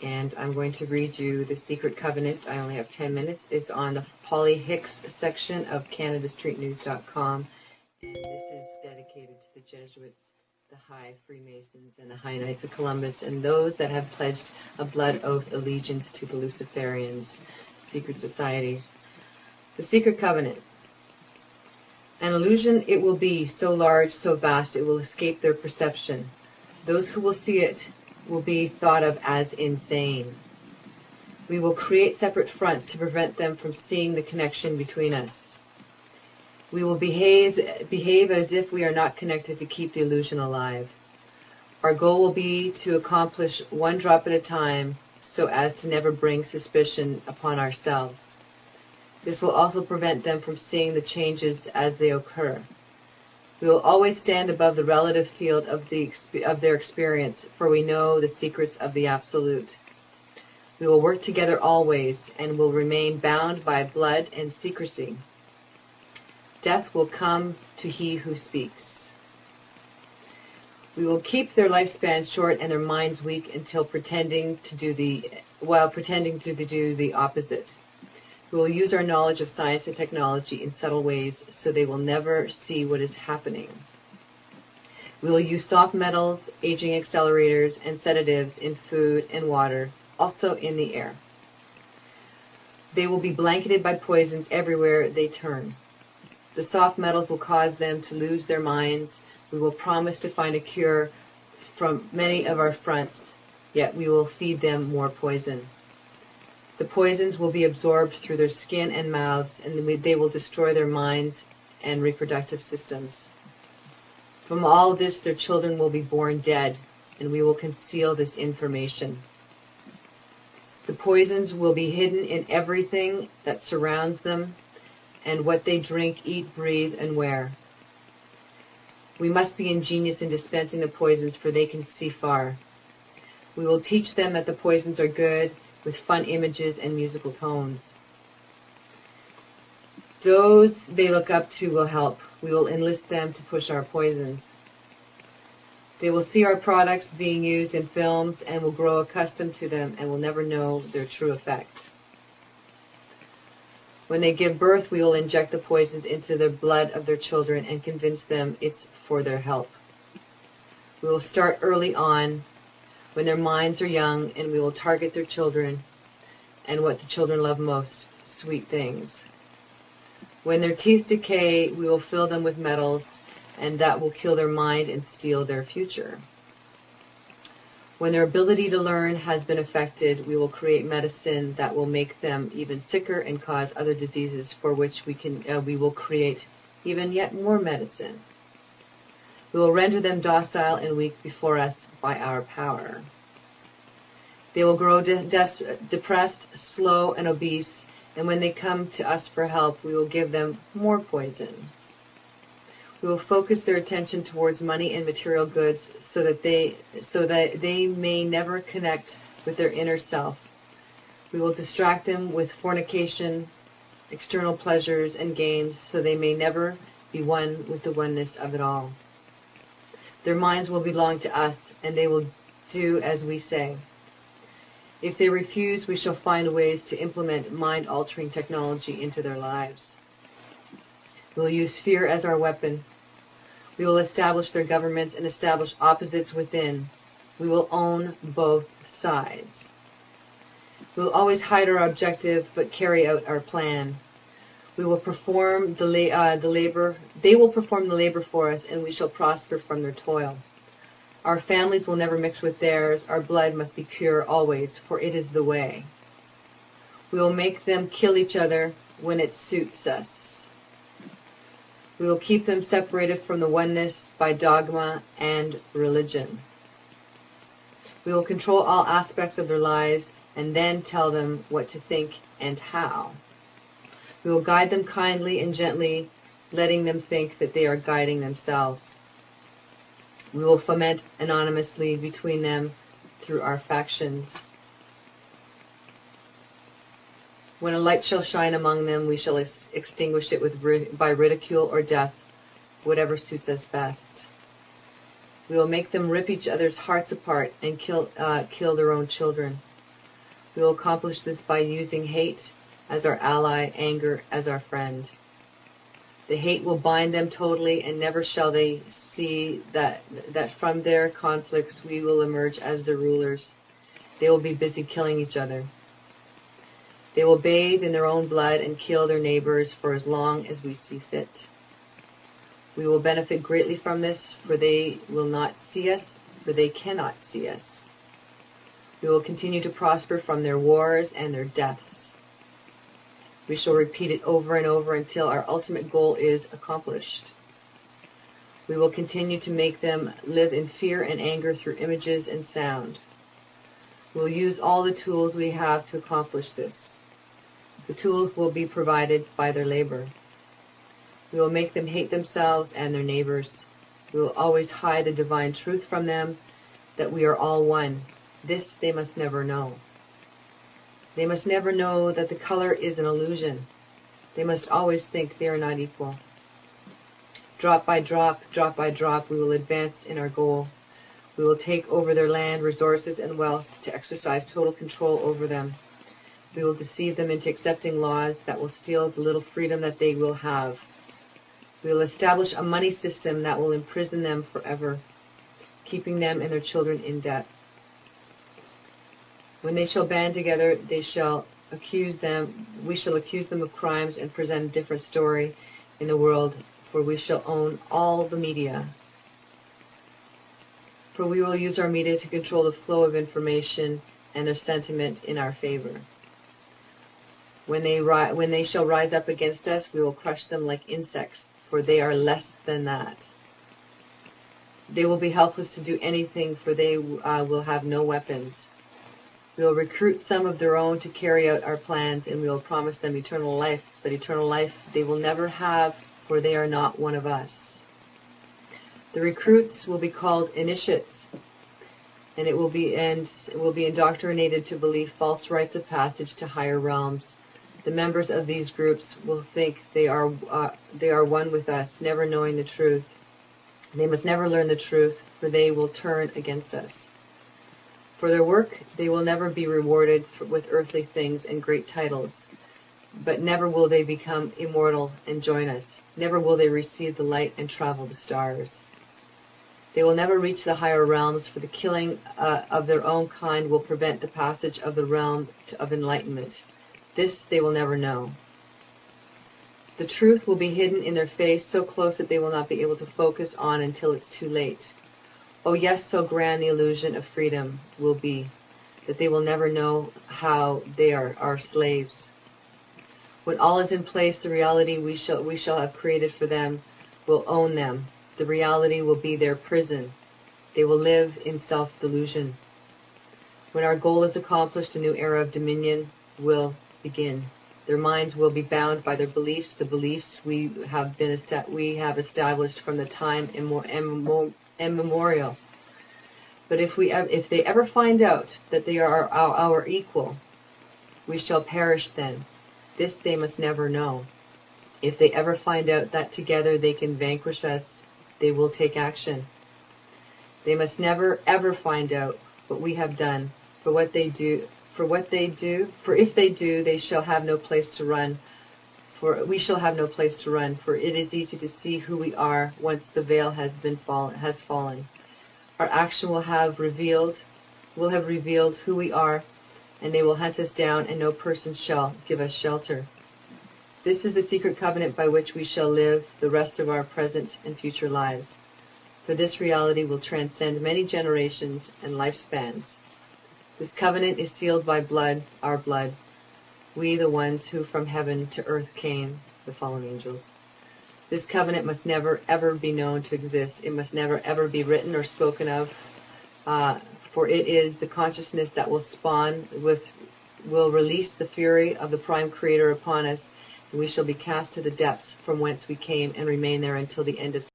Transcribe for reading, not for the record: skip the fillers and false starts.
and I'm going to read you the Secret Covenant. I only have 10 minutes. It's on the Polly Hicks section of CanadaStreetNews.com, and this is dedicated to the Jesuits, the High Freemasons, and the High Knights of Columbus, and those that have pledged a blood oath allegiance to the Luciferians, secret societies. The Secret Covenant. An illusion it will be, so large, so vast, it will escape their perception. Those who will see it will be thought of as insane. We will create separate fronts to prevent them from seeing the connection between us. We will behave as if we are not connected to keep the illusion alive. Our goal will be to accomplish one drop at a time so as to never bring suspicion upon ourselves. This will also prevent them from seeing the changes as they occur. We will always stand above the relative field of their experience, for we know the secrets of the Absolute. We will work together always, and will remain bound by blood and secrecy. Death will come to he who speaks. We will keep their lifespan short and their minds weak until pretending to do the opposite. We will use our knowledge of science and technology in subtle ways so they will never see what is happening. We will use soft metals, aging accelerators, and sedatives in food and water, also in the air. They will be blanketed by poisons everywhere they turn. The soft metals will cause them to lose their minds. We will promise to find a cure from many of our fronts, yet we will feed them more poison. The poisons will be absorbed through their skin and mouths, and they will destroy their minds and reproductive systems. From all this, their children will be born dead, and we will conceal this information. The poisons will be hidden in everything that surrounds them, and what they drink, eat, breathe, and wear. We must be ingenious in dispensing the poisons, for they can see far. We will teach them that the poisons are good, with fun images and musical tones. Those they look up to will help. We will enlist them to push our poisons. They will see our products being used in films and will grow accustomed to them and will never know their true effect. When they give birth, we will inject the poisons into the blood of their children and convince them it's for their help. We will start early on, when their minds are young, and we will target their children and what the children love most, sweet things. When their teeth decay, we will fill them with metals, and that will kill their mind and steal their future. When their ability to learn has been affected, we will create medicine that will make them even sicker and cause other diseases for which we will create even yet more medicine. We will render them docile and weak before us by our power. They will grow depressed, slow, and obese, and when they come to us for help, we will give them more poison. We will focus their attention towards money and material goods so that they may never connect with their inner self. We will distract them with fornication, external pleasures, and games so they may never be one with the oneness of it all. Their minds will belong to us, and they will do as we say. If they refuse, we shall find ways to implement mind-altering technology into their lives. We will use fear as our weapon. We will establish their governments and establish opposites within. We will own both sides. We will always hide our objective, but carry out our plan. We will perform the labor. They will perform the labor for us, and we shall prosper from their toil. Our families will never mix with theirs. Our blood must be pure always, for it is the way. We will make them kill each other when it suits us. We will keep them separated from the oneness by dogma and religion. We will control all aspects of their lives and then tell them what to think and how. We will guide them kindly and gently, letting them think that they are guiding themselves. We will foment anonymously between them through our factions. When a light shall shine among them, we shall extinguish it by ridicule or death, whatever suits us best. We will make them rip each other's hearts apart and kill their own children. We will accomplish this by using hate as our ally, anger as our friend. The hate will bind them totally, and never shall they see that from their conflicts we will emerge as the rulers. They will be busy killing each other. They will bathe in their own blood and kill their neighbors for as long as we see fit. We will benefit greatly from this, for they will not see us, for they cannot see us. We will continue to prosper from their wars and their deaths. We shall repeat it over and over until our ultimate goal is accomplished. We will continue to make them live in fear and anger through images and sound. We will use all the tools we have to accomplish this. The tools will be provided by their labor. We will make them hate themselves and their neighbors. We will always hide the divine truth from them, that we are all one. This they must never know. They must never know that the color is an illusion. They must always think they are not equal. Drop by drop, we will advance in our goal. We will take over their land, resources, and wealth to exercise total control over them. We will deceive them into accepting laws that will steal the little freedom that they will have. We will establish a money system that will imprison them forever, keeping them and their children in debt. When they shall band together, we shall accuse them of crimes and present a different story in the world, for we shall own all the media. For we will use our media to control the flow of information and their sentiment in our favor. When they shall rise up against us, we will crush them like insects, for they are less than that. They will be helpless to do anything, for they will have no weapons. We will recruit some of their own to carry out our plans, and we will promise them eternal life, but eternal life they will never have, for they are not one of us. The recruits will be called initiates, and it will be indoctrinated to believe false rites of passage to higher realms. The members of these groups will think they are one with us, never knowing the truth. They must never learn the truth, for they will turn against us. For their work, they will never be rewarded with earthly things and great titles, but never will they become immortal and join us. Never will they receive the light and travel the stars. They will never reach the higher realms, for the killing of their own kind will prevent the passage of the realm of enlightenment. This they will never know. The truth will be hidden in their face, so close that they will not be able to focus on until it's too late. Oh yes, so grand the illusion of freedom will be, that they will never know how they are our slaves. When all is in place, the reality we shall have created for them will own them. The reality will be their prison. They will live in self-delusion. When our goal is accomplished, a new era of dominion will begin. Their minds will be bound by their beliefs, the beliefs we have established from the time immemorial. But if they ever find out that they are our equal, we shall perish then. This they must never know. If they ever find out that together they can vanquish us, they will take action. They must never ever find out what we have done, for if they do, they shall have no place to run. For we shall have no place to run, for it is easy to see who we are once the veil has fallen. Our action will have revealed who we are, and they will hunt us down, and no person shall give us shelter. This is the secret covenant by which we shall live the rest of our present and future lives. For this reality will transcend many generations and lifespans. This covenant is sealed by blood, our blood, we the ones who from heaven to earth came, the fallen angels. This covenant must never ever be known to exist. It must never ever be written or spoken of, for it is the consciousness that will release the fury of the Prime Creator upon us, and we shall be cast to the depths from whence we came and remain there until the end of